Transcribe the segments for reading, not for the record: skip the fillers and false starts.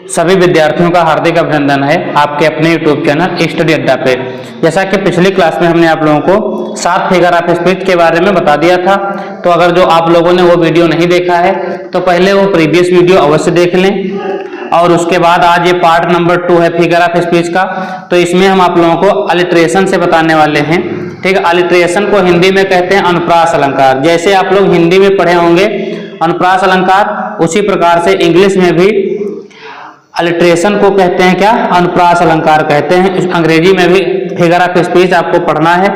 सभी विद्यार्थियों का हार्दिक अभिनंदन है आपके अपने यूट्यूब चैनल स्टडी अड्डा पे। जैसा कि पिछली क्लास में हमने आप लोगों को 7 फिगर ऑफ स्पीच के बारे में बता दिया था, तो अगर जो आप लोगों ने वो वीडियो नहीं देखा है तो पहले वो प्रीवियस वीडियो अवश्य देख लें। और उसके बाद आज ये पार्ट नंबर 2 है फिगर ऑफ स्पीच का, तो इसमें हम आप लोगों को अलिट्रेशन से बताने वाले हैं। ठीक है, अलिट्रेशन को हिंदी में कहते हैं अनुप्रास अलंकार। जैसे आप लोग हिंदी में पढ़े होंगे अनुप्रास अलंकार, उसी प्रकार से इंग्लिश में भी अलिट्रेशन को कहते हैं क्या, अनुप्रास अलंकार कहते हैं। अंग्रेजी में भी फिगर ऑफ स्पीच आपको पढ़ना है।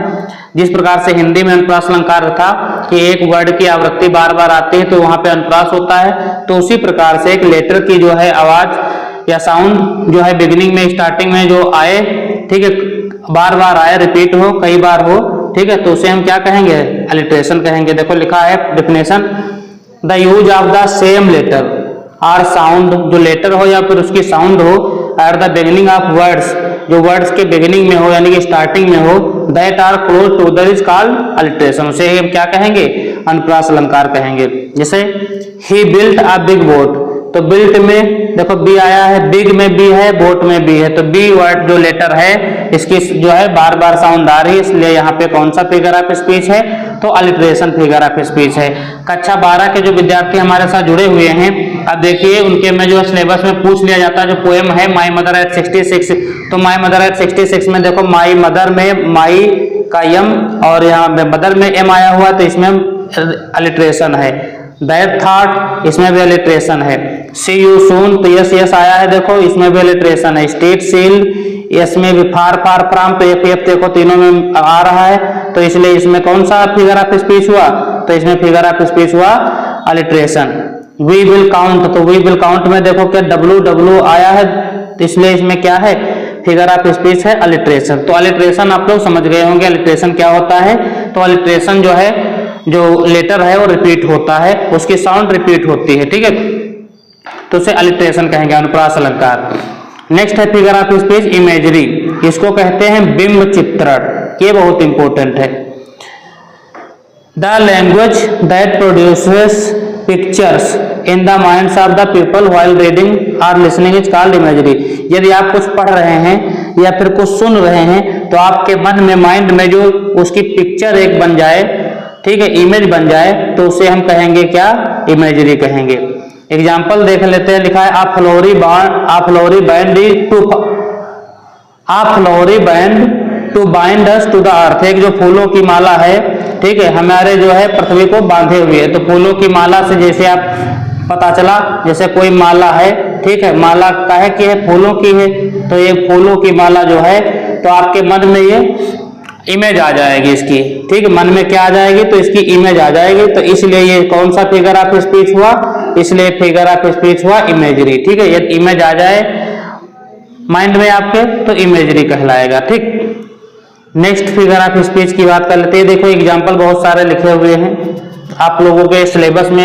जिस प्रकार से हिंदी में अनुप्रास अलंकार था कि एक वर्ड की आवृत्ति बार बार आती है तो वहां पे अनुप्रास होता है, तो उसी प्रकार से एक लेटर की जो है आवाज या साउंड जो है बिगिनिंग में स्टार्टिंग में जो आए, ठीक है, बार बार आए, रिपीट हो, कई बार हो, ठीक है, तो उसे हम क्या कहेंगे, अलिट्रेशन कहेंगे। देखो लिखा है definition, the use of the same letter और साउंड, जो लेटर हो या फिर उसकी साउंड हो, at the beginning of words, जो वर्ड्स के बिगिनिंग में हो यानी कि स्टार्टिंग में हो, that are close to that is called alliteration, उसे हम क्या कहेंगे, अनुप्रास अलंकार कहेंगे। जैसे ही बिल्ट अ बिग बोट, तो बिल्ट में देखो बी आया है, बिग में बी है, बोट में बी है, तो बी वर्ड जो लेटर है इसकी जो है बार बार साउंड आ रही है, इसलिए यहाँ पे कौन सा फिगर ऑफ स्पीच है, तो अलिट्रेशन फिगर ऑफ स्पीच है। कक्षा 12 के जो विद्यार्थी हमारे साथ जुड़े हुए हैं, अब देखिए उनके में जो सिलेबस में पूछ लिया जाता है, जो पोएम है माई मदर एट 66, तो माई मदर एट 66 में देखो माई मदर में माई का एम और यहाँ मदर में एम आया हुआ, तो इसमें अलिट्रेशन है। दैट थॉट, इसमें भी अलिट्रेशन है। सी यू सून, तो यस यस आया है, देखो इसमें भी अलिट्रेशन है। स्टेट सील, यस में भी फार फार फ्राम, तो एफ देखो तीनों में आ रहा है, तो इसलिए इसमें कौन सा फिगर ऑफ स्पीच हुआ, तो इसमें फिगर ऑफ स्पीच हुआ अलिट्रेशन। वी विल काउंट, तो वी विल काउंट में देखो क्या डब्ल्यू डब्ल्यू आया है, तो इसलिए इसमें क्या है, फिगर ऑफ स्पीच है अलिट्रेशन। तो अलिट्रेशन आप लोग समझ गए होंगे अलिट्रेशन क्या होता है। तो अलिट्रेशन जो है, जो लेटर है वो रिपीट होता है, उसकी साउंड रिपीट होती है, ठीक है, तो उसे अलिट्रेशन कहेंगे, अनुप्रास अलंकार। नेक्स्ट है फिगर ऑफ स्पीच इमेजरी, इसको कहते हैं बिंब चित्रण, ये बहुत इंपॉर्टेंट है। The language that produces pictures in the minds of the people while reading और लिसनिंग इज कॉल्ड इमेजरी। यदि आप कुछ पढ़ रहे हैं या फिर कुछ सुन रहे हैं तो आपके मन में, माइंड में जो उसकी पिक्चर एक बन जाए, ठीक है, इमेज बन जाए, तो उसे हम कहेंगे क्या, इमेजरी कहेंगे। एग्जाम्पल देख लेते हैं, लिखा है a flowery band to bind us to the earth, एक जो फूलों की माला है, ठीक है, हमारे जो है पृथ्वी को बांधे हुए है। तो फूलों की माला से जैसे आप पता चला, जैसे कोई माला है, ठीक है, माला काहे की है, फूलों की है, तो ये फूलों की माला जो है, तो आपके मन में ये इमेज आ जाएगी इसकी, ठीक है, मन में क्या आ जाएगी, तो इसकी इमेज आ जाएगी, तो इसलिए ये कौन सा फिगर ऑफ स्पीच हुआ, इसलिए फिगर ऑफ स्पीच हुआ इमेजरी, ठीक है। यदि इमेज आ जाए माइंड में आपके तो इमेजरी कहलाएगा, ठीक। नेक्स्ट फिगर ऑफ स्पीच की बात कर लेते हैं। देखो एग्जाम्पल बहुत सारे लिखे हुए हैं, आप लोगों के सिलेबस में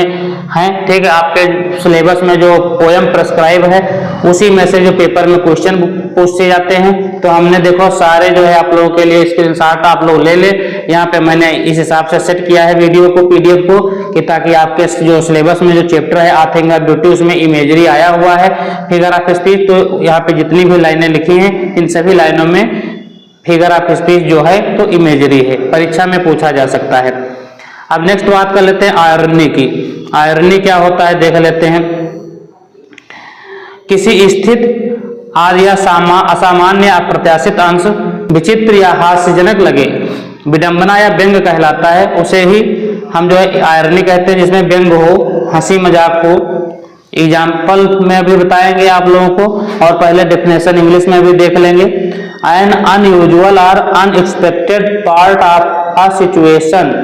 हैं, ठीक है, आपके सिलेबस में जो पोएम प्रेस्क्राइब है उसी में से जो पेपर में क्वेश्चन पूछे जाते हैं, तो हमने देखो सारे जो है आप लोगों के लिए स्क्रीनशॉट आप लोग ले ले, यहाँ पे मैंने इस हिसाब से सेट किया है वीडियो को, पीडीएफ को, कि ताकि आपके जो सिलेबस में जो चैप्टर है आ थिंक ब्यूटी, उसमें इमेजरी आया हुआ है फिगर ऑफ स्पीच, तो यहाँ पे जितनी भी लाइनें लिखी हैं इन सभी लाइनों में फिगर ऑफ स्पीच जो है तो इमेजरी है, परीक्षा में पूछा जा सकता है। अब नेक्स्ट बात कर लेते हैं आयरनी की। आयरनी क्या होता है देख लेते हैं। किसी स्थित आदि या असामान्य अप्रत्याशित अंश विचित्र या हास्यजनक लगे, विडंबना या व्यंग कहलाता है, उसे ही हम जो है आयरनी कहते हैं, जिसमें व्यंग हो, हंसी मजाक हो। एग्जाम्पल में भी बताएंगे आप लोगों को, और पहले डेफिनेशन इंग्लिश में भी देख लेंगे। एन अनयूजुअल और unexpected part of a situation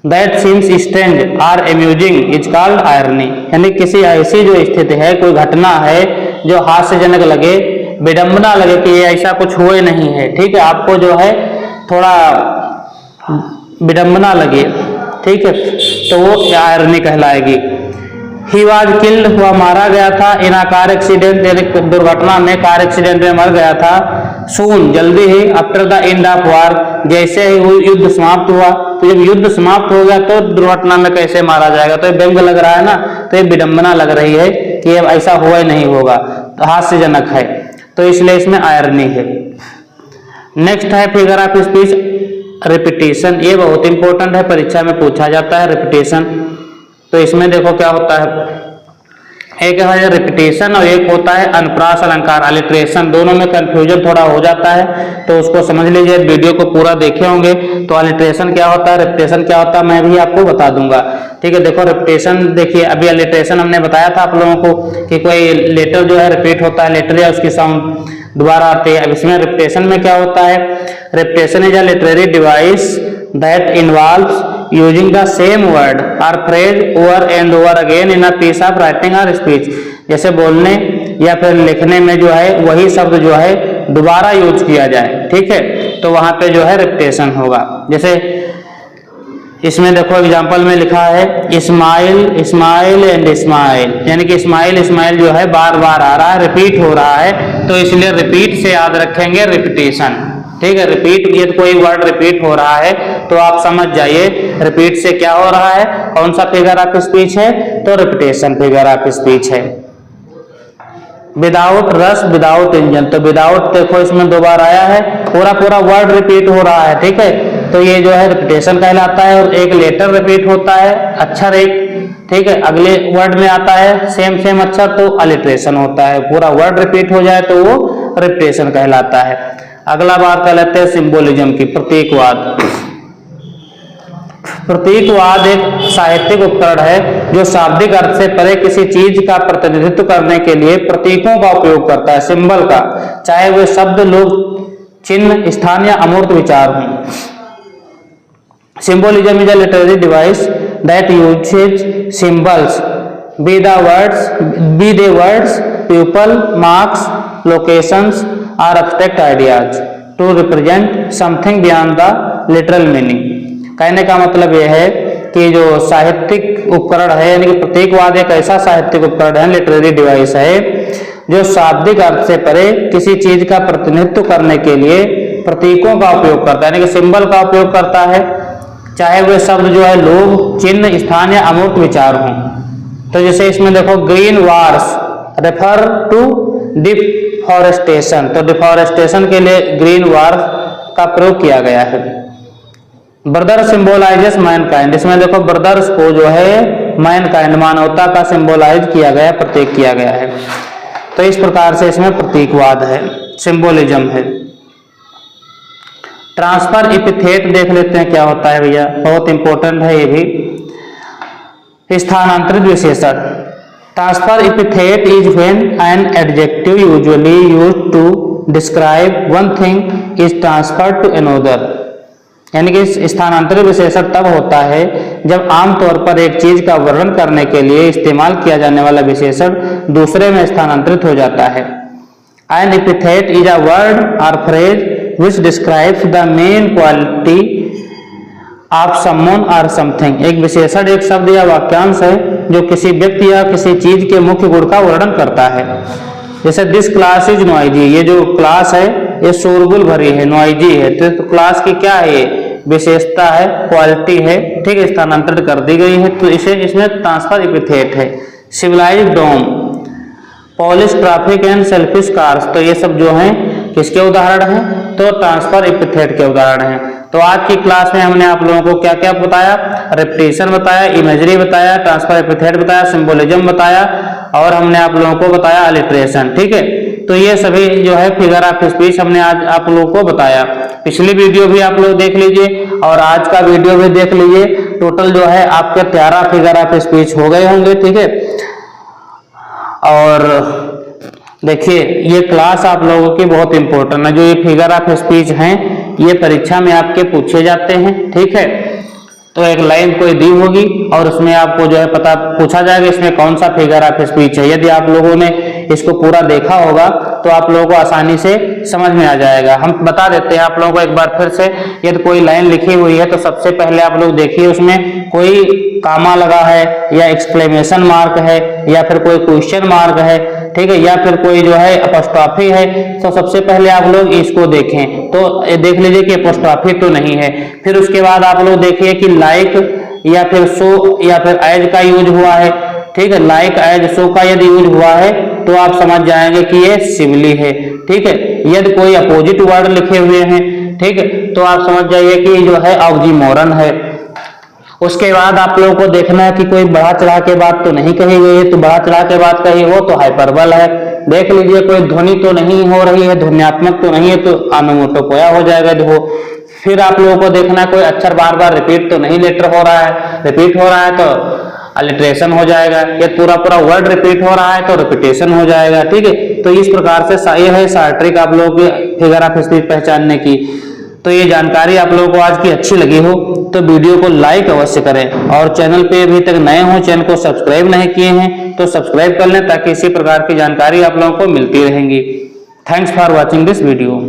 that seems strange और अम्यूजिंग इज कॉल्ड आयरनी, यानी किसी ऐसी जो स्थिति है, कोई घटना है जो हास्यजनक लगे, विडंबना लगे कि ये ऐसा कुछ हुए नहीं है, ठीक है, आपको जो है थोड़ा विडंबना लगे, ठीक है, तो वो आयरनी कहलाएगी। ही वॉज किल्ड, वह मारा गया था, इन अ कार एक्सीडेंट, दुर्घटना में, कार एक्सीडेंट में मर गया था। सून, जल्दी ही, after the end of war, जैसे ही युद्ध समाप्त हुआ, तो जब युद्ध समाप्त हो गया तो दुर्घटना में कैसे मारा जाएगा, तो ये व्यंग लग रहा है ना, तो ये विडंबना लग रही है कि अब ऐसा हुआ ही नहीं होगा, तो हास्यजनक है, तो इसलिए इसमें आयरनी है। नेक्स्ट है फिगर ऑफ स्पीच रिपीटेशन। ये बहुत इंपॉर्टेंट है, परीक्षा में पूछा जाता है रिपीटेशन। तो इसमें देखो क्या होता है, एक है रिपीटेशन और एक होता है अनुप्रास अलंकार अलिट्रेशन। दोनों में कंफ्यूजन थोड़ा हो जाता है, तो उसको समझ लीजिए, वीडियो को पूरा देखे होंगे तो अलिट्रेशन क्या होता है, रिपीटेशन क्या होता है, मैं भी आपको बता दूंगा। ठीक है, देखो रिपीटेशन देखिए, अभी अलिट्रेशन हमने बताया था आप लोगों को कि कोई लेटर जो है रिपीट होता है, लेटर या उसकी साउंड दोबारा आती है। अब इसमें रिपीटेशन में क्या होता है, repetition is a literary device that involves using the same word or phrase over and over again in a piece of writing or speech। जैसे बोलने या फिर लिखने में जो है वही शब्द जो है दोबारा यूज किया जाए, ठीक है, तो वहां पे जो है रिपीटेशन होगा। जैसे इसमें देखो एग्जांपल में लिखा है स्माइल स्माइल एंड स्माइल, यानी कि स्माइल स्माइल जो है बार बार आ रहा है, रिपीट हो रहा है, तो इसलिए रिपीट से याद रखेंगे रिपीटेशन। ठीक है, रिपीट, ये कोई वर्ड रिपीट हो रहा है तो आप समझ जाइए रिपीट से क्या हो रहा है, कौन सा फिगर ऑफ स्पीच है, तो रिपीटेशन फिगर ऑफ स्पीच है। विदाउट रस विदाउट इंजन, तो विदाउट देखो इसमें दो बार आया है, पूरा पूरा वर्ड रिपीट हो रहा है, ठीक है, तो ये जो है रिपीटेशन कहलाता है। और एक लेटर रिपीट होता है, अक्षर एक, ठीक है, अगले वर्ड में आता है सेम सेम अक्षर, तो अलिट्रेशन होता है। पूरा वर्ड रिपीट हो जाए तो वो रिपीटेशन कहलाता है। अगला बात कर लेते हैं सिंबोलिज्म की, प्रतीकवाद। प्रतीकवाद एक साहित्यिक उपकरण है जो शाब्दिक अर्थ से परे किसी चीज का प्रतिनिधित्व करने के लिए प्रतीकों का उपयोग करता है, सिंबल का, चाहे वे शब्द, लोग, चिन्ह, स्थान या अमूर्त विचार हों। Symbolism is a literary device that uses symbols, be they words, people, marks, locations, or abstract ideas, to represent something beyond the literal meaning। कहने का मतलब यह है कि जो साहित्यिक उपकरण है, यानी कि प्रतीकवाद एक ऐसा साहित्यिक उपकरण है, लिटरेरी डिवाइस है, जो शाब्दिक अर्थ से परे किसी चीज का प्रतिनिधित्व करने के लिए प्रतीकों का उपयोग करता है, यानी कि सिंबल का उपयोग करता है, चाहे वे शब्द जो है लोग, चिन्ह, स्थान या अमूर्त विचार हों। तो जैसे इसमें देखो green wars refer to deforestation, तो डिफॉरेस्टेशन के लिए ग्रीन वार्स का प्रयोग किया गया है। ब्रदर सिंबोलाइजेस मैनकाइंड, इसमें देखो ब्रदर्स को जो है मैनकाइंड, मानवता का सिंबोलाइज किया गया, प्रतीक किया गया है। तो इस प्रकार से इसमें प्रतीकवाद है, सिंबोलिज्म है। ट्रांसफर इपिथेट देख लेते हैं क्या होता है भैया, बहुत इंपॉर्टेंट है ये भी। स्थानांतरित विशेषण, transfer epithet is when an adjective usually used to describe one thing is transferred to another, यानी कि स्थानांतरित विशेषण तब होता है जब आमतौर पर एक चीज का वर्णन करने के लिए इस्तेमाल किया जाने वाला विशेषण दूसरे में स्थानांतरित हो जाता है। N epithet is a word और phrase which describes the main quality of someone or something। एक विशेषण एक शब्द या वाक्यांश है जो किसी व्यक्ति या किसी चीज के मुख्य गुण का वर्णन करता है। जैसे दिस क्लास इज नॉइजी, ये जो क्लास है ये शोरगुल भरी है, नॉइजी है, तो क्लास की क्या है, विशेषता है, क्वालिटी है, ठीक है, स्थानांतरित कर दी गई है, तो इसे इसमें ट्रांसफर इपिथेट है। Civilised dome, polish traffic and selfish cars, तो ये सब जो हैं किसके उदाहरण हैं, तो ट्रांसफर इपिथेट के उदाहरण हैं। तो आज की क्लास में हमने आप लोगों को क्या क्या बताया, रिपीटेशन बताया, इमेजरी बताया, ट्रांसफर इपिथेट बताया, सिंबोलिज्म बताया, और हमने आप लोगों को बताया अलिट्रेशन, ठीक है। तो ये सभी जो है फिगर ऑफ स्पीच हमने आज आप लोगों को बताया। पिछली वीडियो भी आप लोग देख लीजिए और आज का वीडियो भी देख लीजिए, टोटल जो है आपके 13 फिगर ऑफ स्पीच हो गए होंगे, ठीक है। और देखिए ये क्लास आप लोगों की बहुत इंपॉर्टेंट है, जो ये फिगर ऑफ स्पीच हैं ये परीक्षा में आपके पूछे जाते हैं, ठीक है। तो एक लाइन कोई दी होगी और उसमें आपको जो है पता पूछा जाएगा इसमें कौन सा फिगर ऑफ स्पीच है। यदि आप लोगों ने इसको पूरा देखा होगा तो आप लोगों को आसानी से समझ में आ जाएगा। हम बता देते हैं आप लोगों को एक बार फिर से, यदि कोई लाइन लिखी हुई है तो सबसे पहले आप लोग देखिए उसमें कोई कामा लगा है या एक्सक्लेमेशन मार्क है या फिर कोई क्वेश्चन मार्क है, ठीक है, या फिर कोई जो है अपोस्ट्रोफी है। तो सबसे पहले आप लोग इसको देखें, तो देख लीजिए कि अपोस्ट्रोफी तो नहीं है। फिर उसके बाद आप लोग देखिए कि लाइक या फिर सो या फिर एज का यूज हुआ है, ठीक है। लाइक एज सो का यदि यूज हुआ है तो आप समझ जाएंगे कि ये सिमिली है, ठीक है। यदि कोई अपोजिट वर्ड लिखे हुए हैं, ठीक है, तो आप समझ जाइए कि जो है ऑक्सीमोरन है। उसके बाद आप लोगों को देखना है कि कोई बढ़ा चढ़ा के बात तो नहीं कही गई है, तो बढ़ा चढ़ा के बात कही हो तो हाइपरबल है। देख लीजिए कोई ध्वनि तो नहीं हो रही है, ध्वन्यात्मक तो नहीं है, तो ऑनोमेटोपोइया हो जाएगा जो। फिर आप लोगों को देखना है कोई अक्षर बार बार रिपीट तो नहीं लेटर हो रहा है, रिपीट हो रहा है तो अलिट्रेशन हो जाएगा, या पूरा पूरा वर्ड रिपीट हो रहा है तो रिपीटेशन हो जाएगा, ठीक है। तो इस प्रकार से ये है सार ट्रिक आप लोगों के फिगर ऑफ स्पीच पहचानने की। तो ये जानकारी आप लोगों को आज की अच्छी लगी हो तो वीडियो को लाइक अवश्य करें, और चैनल पे अभी तक नए हो, चैनल को सब्सक्राइब नहीं किए हैं तो सब्सक्राइब कर लें, ताकि इसी प्रकार की जानकारी आप लोगों को मिलती रहेंगी। Thanks for watching this video.